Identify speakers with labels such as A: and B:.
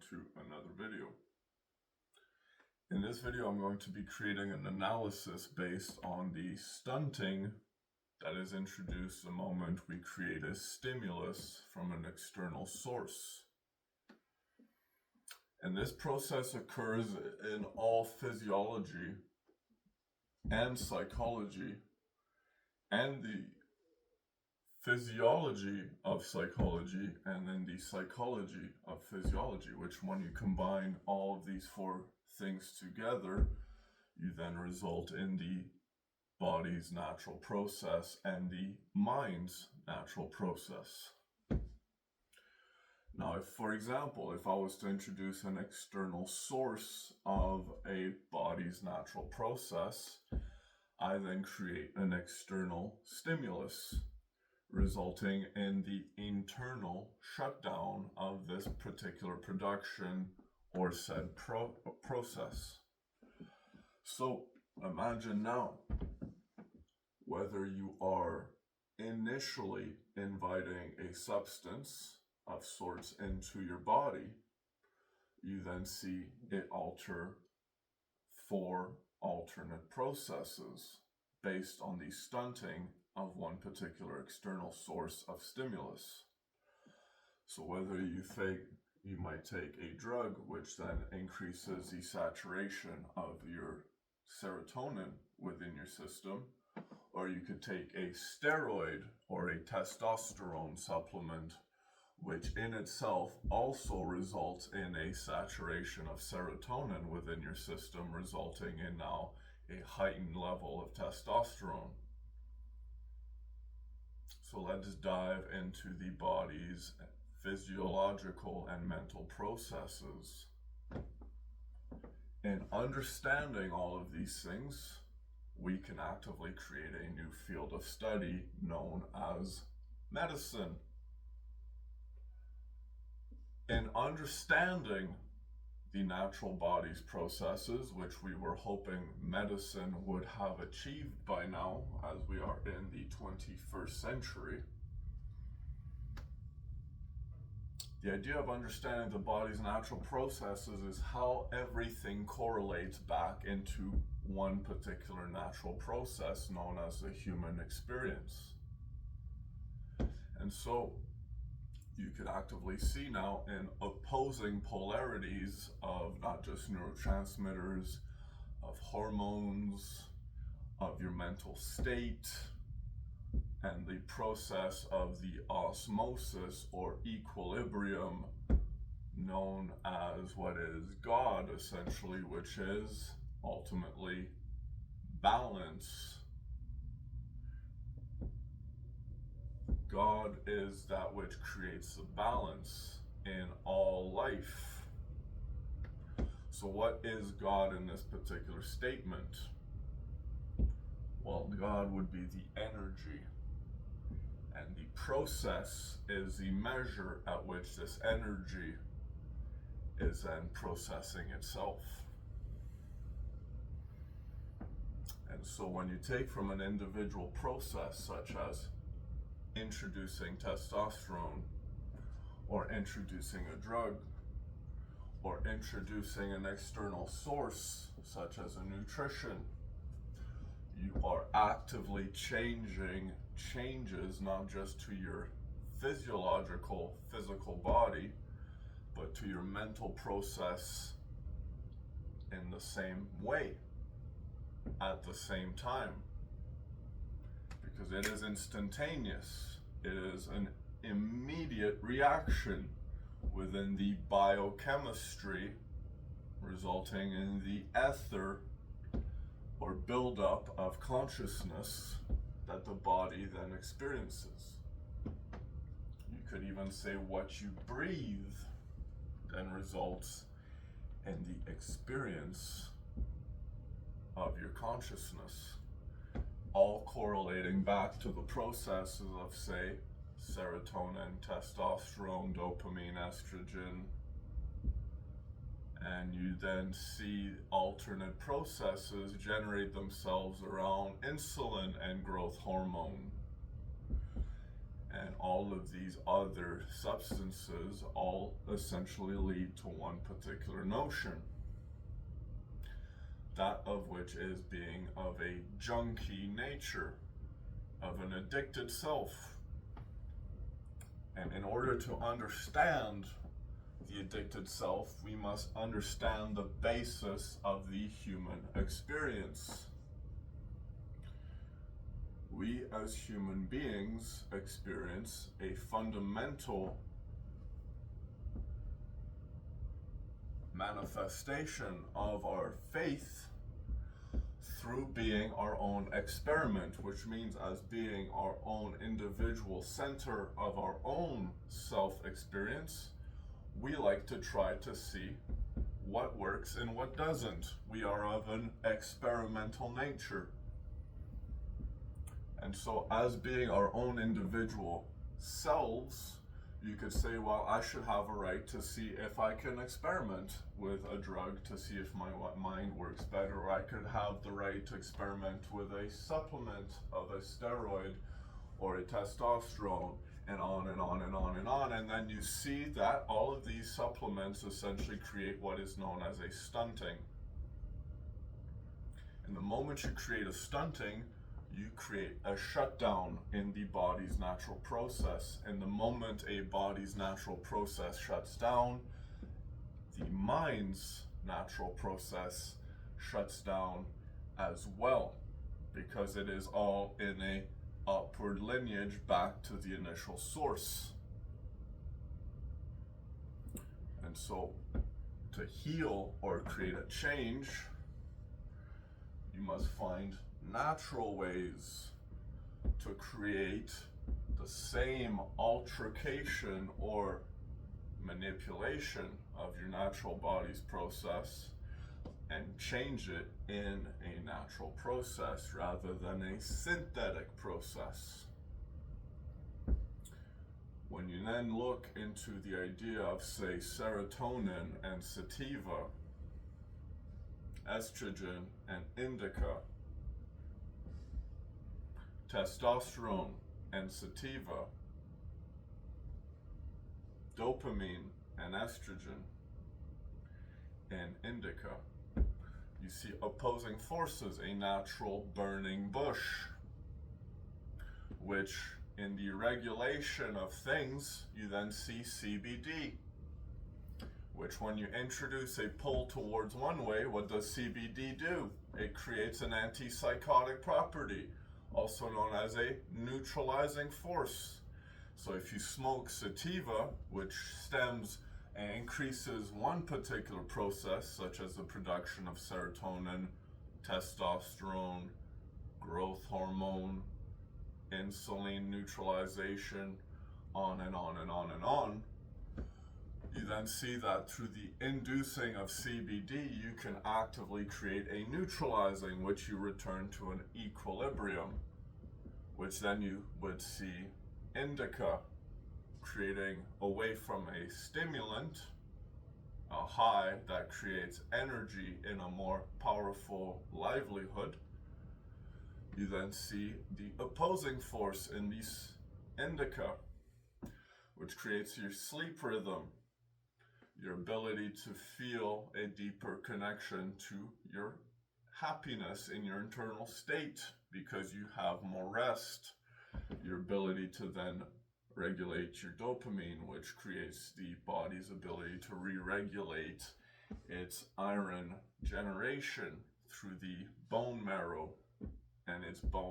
A: to another video. In this video, I'm going to be creating an analysis based on the stunting that is introduced the moment we create a stimulus from an external source. And this process occurs in all physiology and psychology, and the physiology of psychology and then the psychology of physiology, which when you combine all of these four things together, you then result in the body's natural process and the mind's natural process. Now, if, for example, if I was to introduce an external source of a body's natural process, I then create an external stimulus, resulting in the internal shutdown of this particular production or said process. So imagine now, whether you are initially inviting a substance of sorts into your body, you then see it alter four alternate processes based on the stunting of one particular external source of stimulus. So whether you might take a drug which then increases the saturation of your serotonin within your system, or you could take a steroid or a testosterone supplement which in itself also results in a saturation of serotonin within your system, resulting in now a heightened level of testosterone. So let's dive into the body's physiological and mental processes. In understanding all of these things, we can actively create a new field of study known as medicine. In understanding the natural body's processes, which we were hoping medicine would have achieved by now, as we are in the 21st century, the idea of understanding the body's natural processes is how everything correlates back into one particular natural process known as the human experience. And so you could actively see now in opposing polarities of not just neurotransmitters, of hormones, of your mental state, and the process of the osmosis or equilibrium known as what is God, essentially, which is ultimately balance. God is that which creates the balance in all life. So what is God in this particular statement? Well, God would be the energy, and the process is the measure at which this energy is then processing itself. And so when you take from an individual process such as introducing testosterone, or introducing a drug, or introducing an external source such as a nutrition, you are actively changing changes not just to your physical body, but to your mental process in the same way, at the same time. Because it is instantaneous. It is an immediate reaction within the biochemistry, resulting in the ether or buildup of consciousness that the body then experiences. You could even say what you breathe then results in the experience of your consciousness, all correlating back to the processes of, say, serotonin, testosterone, dopamine, estrogen, and you then see alternate processes generate themselves around insulin and growth hormone. And all of these other substances all essentially lead to one particular notion, that of which is being of a junkie nature, of an addicted self. And in order to understand the addicted self, we must understand the basis of the human experience. We as human beings experience a fundamental manifestation of our faith through being our own experiment, which means as being our own individual center of our own self-experience, we like to try to see what works and what doesn't. We are of an experimental nature. And so as being our own individual selves, you could say, well, I should have a right to see if I can experiment with a drug to see if my mind works better, or I could have the right to experiment with a supplement of a steroid or a testosterone, and on and on and on and on. And then you see that all of these supplements essentially create what is known as a stunting. And the moment you create a stunting, you create a shutdown in the body's natural process. And the moment a body's natural process shuts down, the mind's natural process shuts down as well, because it is all in a upward lineage back to the initial source. And so to heal or create a change, you must find natural ways to create the same altercation or manipulation of your natural body's process and change it in a natural process rather than a synthetic process. When you then look into the idea of, say, serotonin and sativa, estrogen and indica, testosterone and sativa, dopamine and estrogen and indica, you see opposing forces, a natural burning bush, which in the regulation of things, you then see CBD, which when you introduce a pull towards one way, what does CBD do? It creates an antipsychotic property, also known as a neutralizing force. So if you smoke sativa, which stems and increases one particular process, such as the production of serotonin, testosterone, growth hormone, insulin neutralization, on and on and on and on, you then see that through the inducing of CBD, you can actively create a neutralizing, which you return to an equilibrium, which then you would see indica creating away from a stimulant, a high that creates energy in a more powerful livelihood. You then see the opposing force in this indica, which creates your sleep rhythm, your ability to feel a deeper connection to your happiness in your internal state because you have more rest, your ability to then regulate your dopamine, which creates the body's ability to re-regulate its iron generation through the bone marrow and its bone